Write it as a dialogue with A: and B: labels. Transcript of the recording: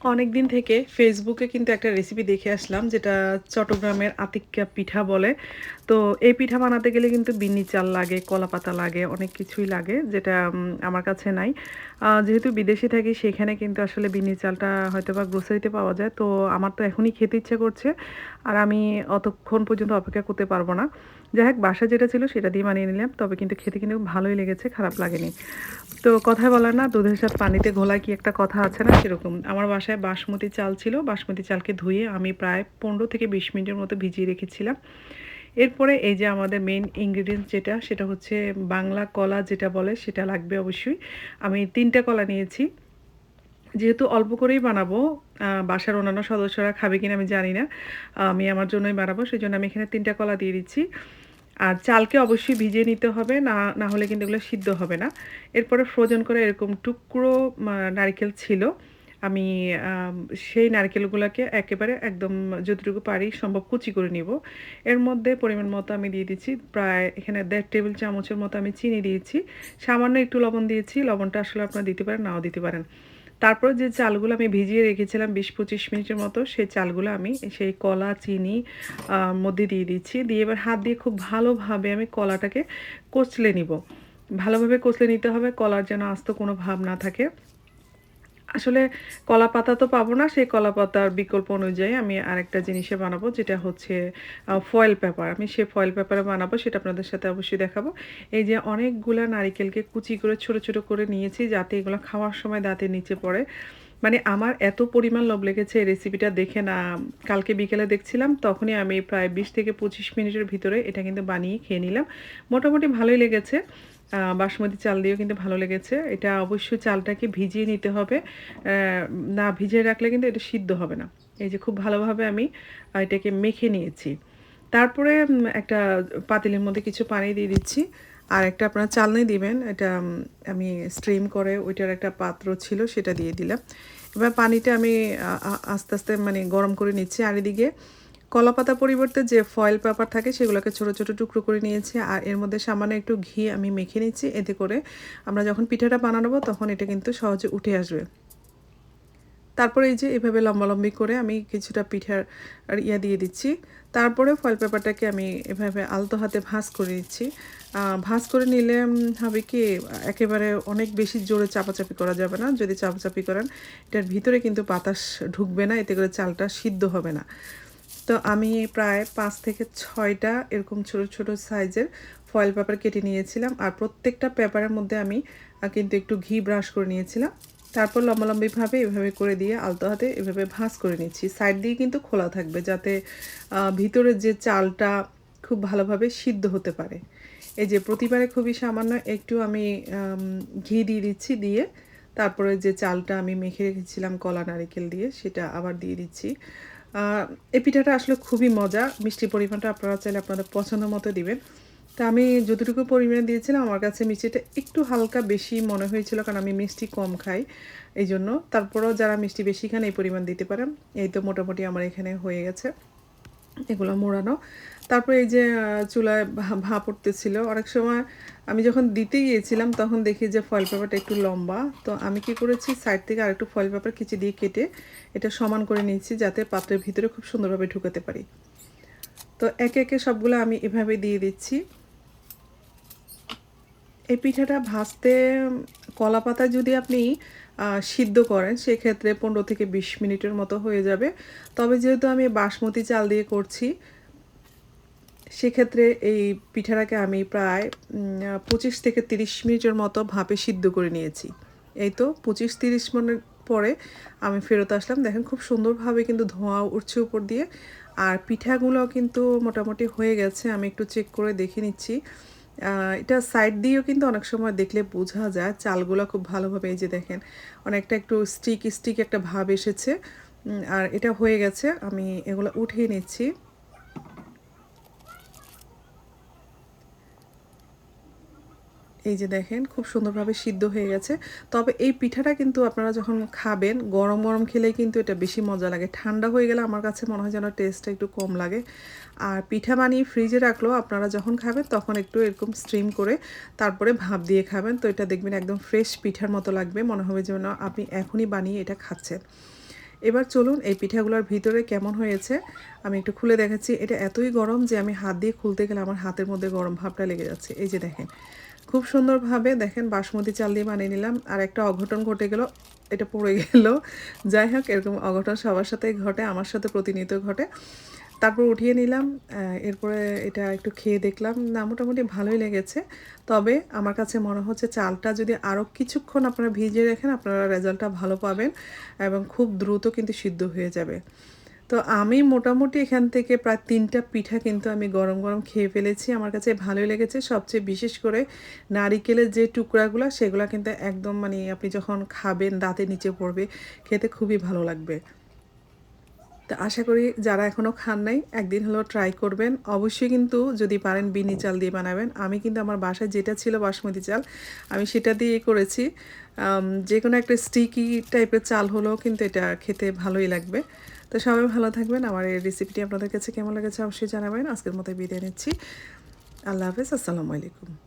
A: অনেক দিন থেকে ফেসবুকে কিন্তু একটা রেসিপি দেখে আসলাম যেটা চট্টগ্রামের আতিক্কা পিঠা বলে। তো এই পিঠা বানাতে গেলে কিন্তু বিন্নি চাল লাগে, কলা পাতা লাগে, অনেক কিছুই লাগে যেটা আমার কাছে নাই। যেহেতু বিদেশে থাকি সেখানে কিন্তু আসলে বিন্নি চালটা হয়তোবা গ্রোসারিতে পাওয়া যায়। তো আমার তো এখনই খেতে ইচ্ছা করছে। আর আমি অতক্ষণ পর্যন্ত অপেক্ষা করতে পারব না। যাই হোক বাসায় যেটা ছিল সেটা দিয়ে বানিয়ে নিলাম। তবে কিন্তু খেতে কিন্তু ভালোই লেগেছে, খারাপ লাগেনি। তো কথায় বলে না দুধের সাথে পানিতে ঘোলা কি একটা কথা আছে না সেরকম আমার বাসায় বাসমতি চাল ছিল। বাসমতি চালকে ধুয়ে আমি প্রায় 15 থেকে 20 মিনিটের মতো ভিজিয়ে রেখেছিলাম। এরপরে এই যে আমাদের মেইন ইনগ্রিডিয়েন্টস যেটা সেটা হচ্ছে বাংলা কলা যেটা বলে সেটা লাগবে অবশ্যই। আমি 3টা কলা নিয়েছি। যেহেতু অল্প করেই বানাবো, বাসার অন্যান্য সদস্যরা খাবে কিনা আমি জানি না। আমি আমার জন্যই বানাবো সেজন্য আমি এখানে 3টা কলা দিয়ে দিচ্ছি। আর চালকে অবশ্যই ভিজিয়ে নিতে হবে, না হলে কিন্তু এগুলো সিদ্ধ হবে না। এরপরে ফ্রোজেন করে এরকম টুকরো নারিকেল ছিল। আমি আম সেই নারকেলগুলাকে একেবারে একদম যতটুকু পারি সম্ভব কুচি করে নিব। এর মধ্যে পরিমাণ মতো আমি দিয়ে দিচ্ছি প্রায় এখানে 1.5 টেবিল চামচের মতো আমি চিনি দিয়েছি। সামান্য একটু লবণ দিয়েছি। লবণটা আসলে আপনারা দিতে পারেন, নাও দিতে পারেন। তারপর যে চালগুলো আমি ভিজিয়ে রেখেছিলাম 20-25 মিনিটের মতো, সেই চালগুলো আমি সেই কলা, চিনি মধ্যে দিয়ে দিচ্ছি। দিয়ে এবার হাত দিয়ে খুব ভালোভাবে আমি কলাটাকে কচলে নিব। ভালোভাবে কচলে নিতে হবে, কলার যেন আস্ত কোনো ভাব না থাকে। আসলে কলা পাতা তো পাবো না, সেই কলা পাতার বিকল্প অনুযায়ী আমি আরেকটা জিনিসে বানাবো যেটা হচ্ছে ফয়েল পেপার। আমি সেই ফয়েল পেপারে বানাবো, সেটা আপনাদের সাথে অবশ্যই দেখাবো। এই যে অনেকগুলা নারিকেলকে কুচি করে ছোট, ছোট করে নিয়েছি যাতে এগুলো খাওয়ার সময় দাঁতের নিচে পড়ে। মানে আমার এত পরিমাণ লোভ লেগেছে এই রেসিপিটা দেখে না, কালকে বিকেলে দেখছিলাম তখনই আমি প্রায় 20 থেকে 25 মিনিটের ভিতরে এটা কিন্তু বানিয়ে খেয়ে নিলাম। মোটামুটি ভালোই লেগেছে। বাসমতি চাল দিয়েও কিন্তু ভালো লেগেছে। এটা অবশ্যই চালটাকে ভিজিয়ে নিতে হবে। না ভিজিয়ে রাখলে কিন্তু এটা সিদ্ধ হবে না। এই যে খুব ভালোভাবে আমি এটাকে মেখে নিয়েছি। তারপরে একটা পাতিলের মধ্যে কিছু পানি দিয়ে দিচ্ছি। আর একটা আপনারা চালনি দিবেন। এটা আমি স্ট্রিম করে ওইটার একটা পাত্র ছিল সেটা দিয়ে দিলাম। এবার পানিটা আমি আস্তে, আস্তে মানে গরম করে নিচ্ছি। আর এদিকে কলাপাতার পরিবর্তে যে ফয়েল পেপার থাকে সেগুলোকে ছোট, ছোট টুকরো করে নিয়েছি। আর এর মধ্যে সামান্য একটু ঘি আমি মেখে নিচ্ছি। এতে করে আমরা যখন পিঠাটা বানাবো তখন এটা কিন্তু সহজে উঠে আসবে। তারপরে এই যে এভাবে লম্বালম্বি করে আমি কিছুটা পিঠার দিয়ে দিচ্ছি। তারপরে ফয়েল পেপারটাকে আমি এভাবে আলতো হাতে ভাঁজ করে নিচ্ছি। ভাঁজ করে নিলে হবে কি একেবারে অনেক বেশি জোরে চাপাচাপি করা যাবে না। যদি চাপাচাপি করেন এটার ভিতরে কিন্তু বাতাস ঢুকবে না, এতে করে চালটা সিদ্ধ হবে না। তো আমি প্রায় 5 থেকে 6টা এরকম ছোট, ছোট সাইজের ফয়েল পেপার কেটে নিয়েছিলাম। আর প্রত্যেকটা পেপারের মধ্যে আমি কিন্তু একটু ঘি ব্রাশ করে নিয়েছিলাম। তারপর লম্বালম্বিভাবে এভাবে করে দিয়ে আলতো হাতে এভাবে ভাঁজ করে নিচ্ছি। সাইড দিয়ে কিন্তু খোলা থাকবে যাতে ভিতরের যে চালটা খুব ভালোভাবে সিদ্ধ হতে পারে। এই যে প্রতিবারে খুবই সামান্য একটু আমি ঘি দিয়ে দিচ্ছি, দিয়ে তারপরে যে চালটা আমি মেখে রেখেছিলাম কলা নারিকেল দিয়ে সেটা আবার দিয়ে দিচ্ছি। এই পিঠাটা আসলে খুবই মজা। মিষ্টির পরিমাণটা আপনারা চাইলে আপনাদের পছন্দ মতো দিবেন। তো আমি যতটুকু পরিমাণে দিয়েছিলাম আমার কাছে মিষ্টিটা একটু হালকা বেশি মনে হয়েছিল কারণ আমি মিষ্টি কম খাই এইজন্য। তারপরেও যারা মিষ্টি বেশি খান এই পরিমাণ দিতে পারেন। এই তো মোটামুটি আমার এখানে হয়ে গেছে এগুলো মোড়ানো। তারপরে এই যে চুলায় ভাপ উঠতেছিল। অনেক সময় আমি যখন দিতে গিয়েছিলাম তখন দেখি যে ফয়েল পেপারটা একটু লম্বা। তো আমি কি করেছি সাইড থেকে আরেকটু ফয়েল পেপার কেচি দিয়ে কেটে এটা সমান করে নিচ্ছি যাতে পাত্রের ভিতরে খুব সুন্দরভাবে ঢুকাতে পারি। তো একে, একে সবগুলো আমি এভাবে দিয়ে দিচ্ছি। এই পিঠাটা ভাজতে কলাপাতা যদি আপনি সিদ্ধ করেন সেক্ষেত্রে 15 থেকে 20 মিনিটের মতো হয়ে যাবে। তবে যেহেতু আমি বাসমতি চাল দিয়ে করছি সেক্ষেত্রে এই পিঠাটাকে আমি প্রায় 25 থেকে 30 মিনিটের মতো ভাপে সিদ্ধ করে নিয়েছি। এই তো 25-30 মিনিট পরে আমি ফেরত আসলাম। দেখেন খুব সুন্দরভাবে কিন্তু ধোঁয়া উঠছে উপর দিয়ে। আর পিঠাগুলোও কিন্তু মোটামুটি হয়ে গেছে। আমি একটু চেক করে দেখে নিচ্ছি। এটা সাইড দিয়েও কিন্তু অনেক সময় দেখলে বোঝা যায় চালগুলো খুব ভালোভাবে এই যে দেখেন অনেকটা একটু স্টিক, স্টিক একটা ভাব এসেছে। আর এটা হয়ে গেছে। আমি এগুলো উঠিয়ে নিচ্ছি। এই যে দেখেন খুব সুন্দরভাবে সিদ্ধ হয়ে গেছে। তবে এই পিঠাটা কিন্তু আপনারা যখন খাবেন গরম, গরম খেলেই কিন্তু এটা বেশি মজা লাগে। ঠান্ডা হয়ে গেলে আমার কাছে মনে হয় যেন টেস্টটা একটু কম লাগে। আর পিঠা বানিয়ে ফ্রিজে রাখলেও আপনারা যখন খাবেন তখন একটু এরকম স্টিম করে তারপরে ভাপ দিয়ে খাবেন। তো এটা দেখবেন একদম ফ্রেশ পিঠার মতো লাগবে। মনে হবে যেন আপনি এখনই বানিয়ে এটা খাচ্ছেন। এবার চলুন এই পিঠাগুলোর ভিতরে কেমন হয়েছে আমি একটু খুলে দেখাচ্ছি। এটা এতই গরম যে আমি হাত দিয়ে খুলতে গেলে আমার হাতের মধ্যে গরম ভাবটা লেগে যাচ্ছে। এই যে দেখেন, খুব সুন্দরভাবে দেখেন বাসমতি চাল দিয়ে বানিয়ে নিলাম। আর একটা অঘটন ঘটে গেল, এটা পড়ে গেল। যাই হোক, এরকম অঘটন সবার সাথেই ঘটে, আমার সাথে প্রতিনিয়ত ঘটে। তারপর উঠিয়ে নিলাম। এরপরে এটা একটু খেয়ে দেখলাম, না মোটামুটি ভালোই লেগেছে। তবে আমার কাছে মনে হচ্ছে চালটা যদি আরও কিছুক্ষণ আপনারা ভিজিয়ে রাখেন, আপনারা রেজাল্টটা ভালো পাবেন এবং খুব দ্রুত কিন্তু সিদ্ধ হয়ে যাবে। তো আমি মোটামুটি এখান থেকে প্রায় ৩টা পিঠা কিন্তু আমি গরম গরম খেয়ে ফেলেছি। আমার কাছে ভালোই লেগেছে। সবচেয়ে বিশেষ করে নারিকেলের যে টুকরাগুলা, সেগুলা কিন্তু একদম মানে আপনি যখন খাবেন দাঁতের নিচে পড়বে, খেতে খুবই ভালো লাগবে। তো আশা করি যারা এখনও খান নাই একদিন হলেও ট্রাই করবেন। অবশ্যই কিন্তু যদি পারেন বিনি চাল দিয়ে বানাবেন। আমি কিন্তু আমার বাসায় যেটা ছিল বাসমতি চাল, আমি সেটা দিয়েই করেছি। যে কোনো একটা স্টিকি টাইপের চাল হলেও কিন্তু এটা খেতে ভালোই লাগবে। তো সবাই ভালো থাকবেন। আমার এই রেসিপিটি আপনাদের কাছে কেমন লেগেছে অবশ্যই জানাবেন। আজকের মতো বিদায় নিচ্ছি। আল্লাহ হাফেজ, আসসালামু আলাইকুম।